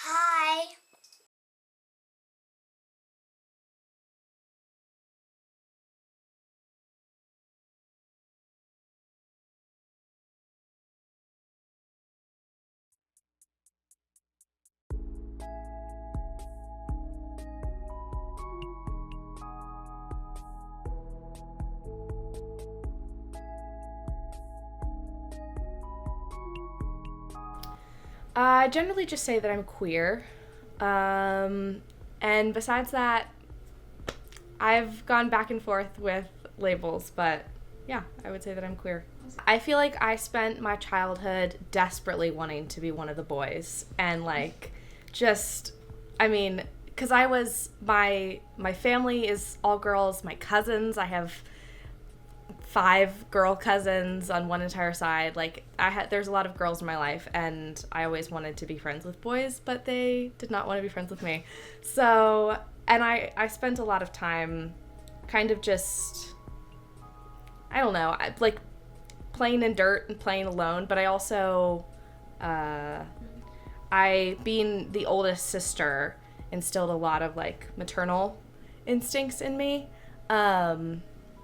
Hi. I generally just say that I'm queer. And besides that, I've gone back and forth with labels, but yeah, I would say that I'm queer. I feel like I spent my childhood desperately wanting to be one of the boys and just I mean, cuz my family is all girls, my cousins, I have 5 girl cousins on one entire side. There's a lot of girls in my life, and I always wanted to be friends with boys, but they did not want to be friends with me. So, and I spent a lot of time kind of just, I don't know, playing in dirt and playing alone, but I also, being the oldest sister, instilled a lot of maternal instincts in me.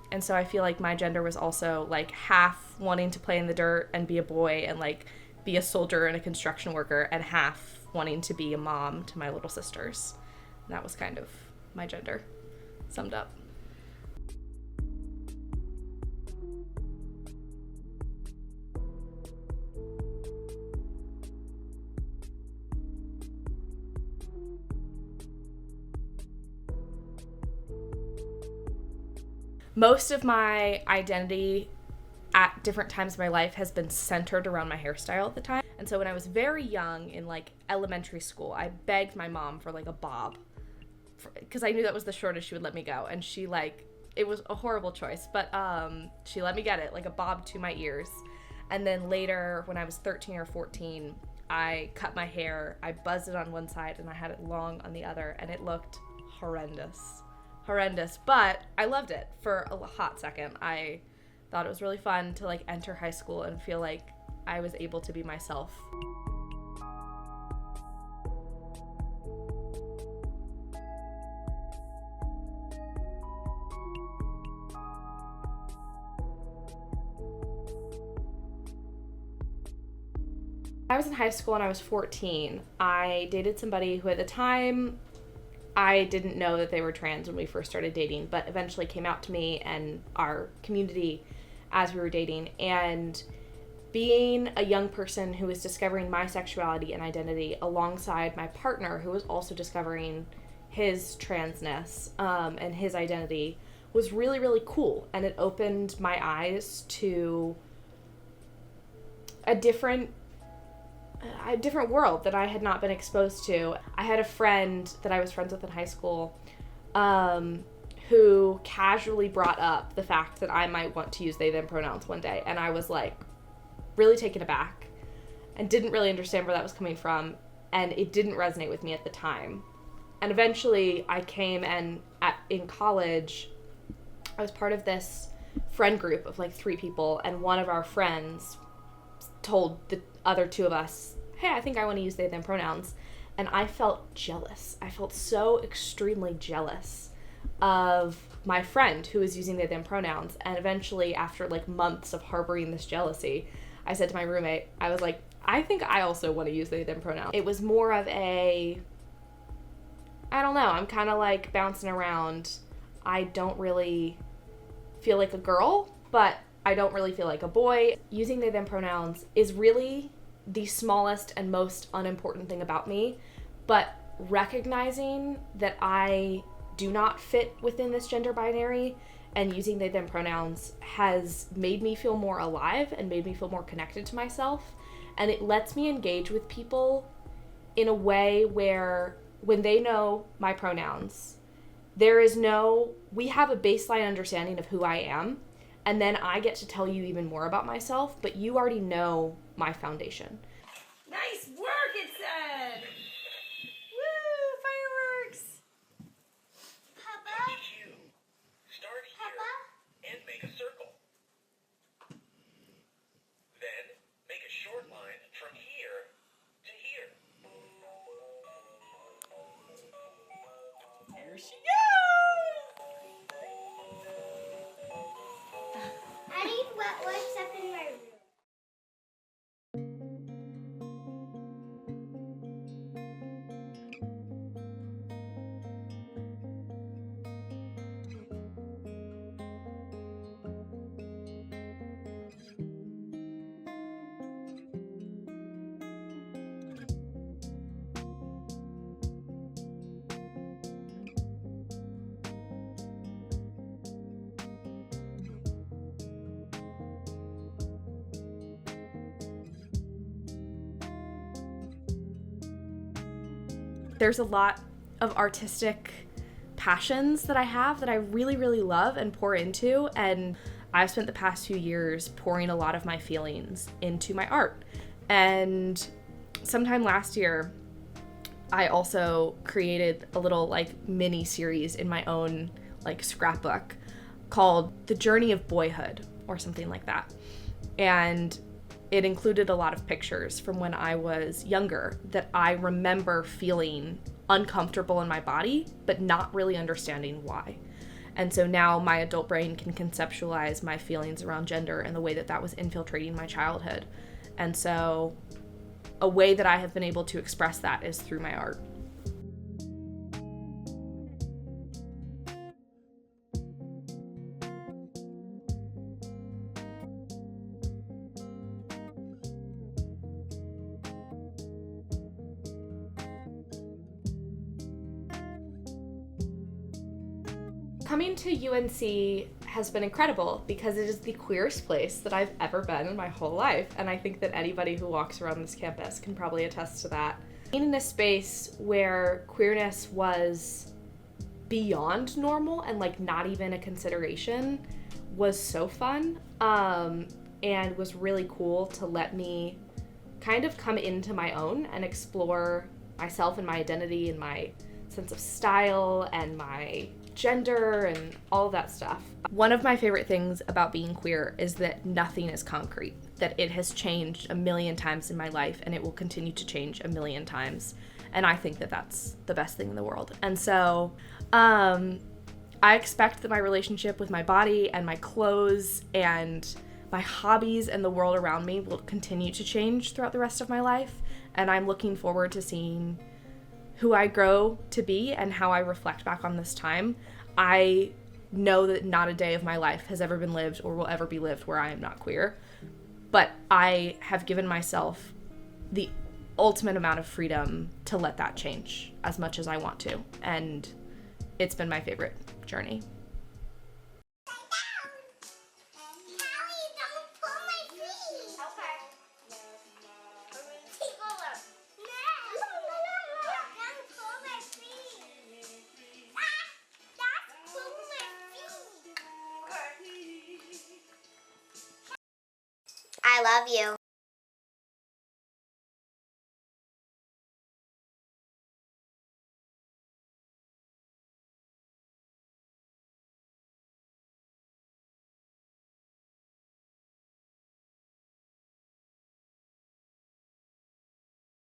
And so I feel like my gender was also half wanting to play in the dirt and be a boy and be a soldier and a construction worker, and half wanting to be a mom to my little sisters. And that was kind of my gender summed up. Most of my identity at different times of my life has been centered around my hairstyle at the time. And so when I was very young in elementary school, I begged my mom for a bob because I knew that was the shortest she would let me go. And she it was a horrible choice, but she let me get it, a bob to my ears. And then later when I was 13 or 14, I cut my hair, I buzzed it on one side and I had it long on the other, and it looked horrendous, but I loved it for a hot second. I thought it was really fun to enter high school and feel like I was able to be myself. I was in high school and I was 14. I dated somebody who at the time I didn't know that they were trans when we first started dating, but eventually came out to me and our community as we were dating. And being a young person who was discovering my sexuality and identity alongside my partner who was also discovering his transness and his identity was really, really cool. And it opened my eyes to a different world that I had not been exposed to. I had a friend that I was friends with in high school who casually brought up the fact that I might want to use they, them pronouns one day. And I was really taken aback and didn't really understand where that was coming from. And it didn't resonate with me at the time. And eventually I came and in college, I was part of this friend group of 3 people. And one of our friends told the other 2 of us, hey, I think I want to use they, them pronouns. And I felt jealous. I felt so extremely jealous of my friend who was using they, them pronouns. And eventually, after months of harboring this jealousy, I said to my roommate, I was like, I think I also want to use they, them pronouns. It was more of I don't know, I'm kind of bouncing around. I don't really feel like a girl, but I don't really feel like a boy. Using they, them pronouns is really the smallest and most unimportant thing about me, but recognizing that I do not fit within this gender binary and using they, them pronouns has made me feel more alive and made me feel more connected to myself. And it lets me engage with people in a way where when they know my pronouns, we have a baseline understanding of who I am. And then I get to tell you even more about myself, but you already know my foundation. Nice work, it said! Woo! Fireworks! Papa? Start here Papa? and make a circle. Then make a short line from here to here. There's a lot of artistic passions that I have that I really, really love and pour into, and I've spent the past few years pouring a lot of my feelings into my art. And sometime last year, I also created a little like mini series in my own like scrapbook called The Journey of Boyhood or something like that. And it included a lot of pictures from when I was younger that I remember feeling uncomfortable in my body, but not really understanding why. And so now my adult brain can conceptualize my feelings around gender and the way that that was infiltrating my childhood. And so a way that I have been able to express that is through my art. Coming to UNC has been incredible because it is the queerest place that I've ever been in my whole life, and I think that anybody who walks around this campus can probably attest to that. Being in a space where queerness was beyond normal and like not even a consideration was so fun, and was really cool to let me kind of come into my own and explore myself and my identity and my sense of style and my gender and all of that stuff. One of my favorite things about being queer is that nothing is concrete, that it has changed a million times in my life and it will continue to change a million times. And I think that that's the best thing in the world. And so I expect that my relationship with my body and my clothes and my hobbies and the world around me will continue to change throughout the rest of my life. And I'm looking forward to seeing who I grow to be and how I reflect back on this time. I know that not a day of my life has ever been lived or will ever be lived where I am not queer, but I have given myself the ultimate amount of freedom to let that change as much as I want to, and it's been my favorite journey. I love you.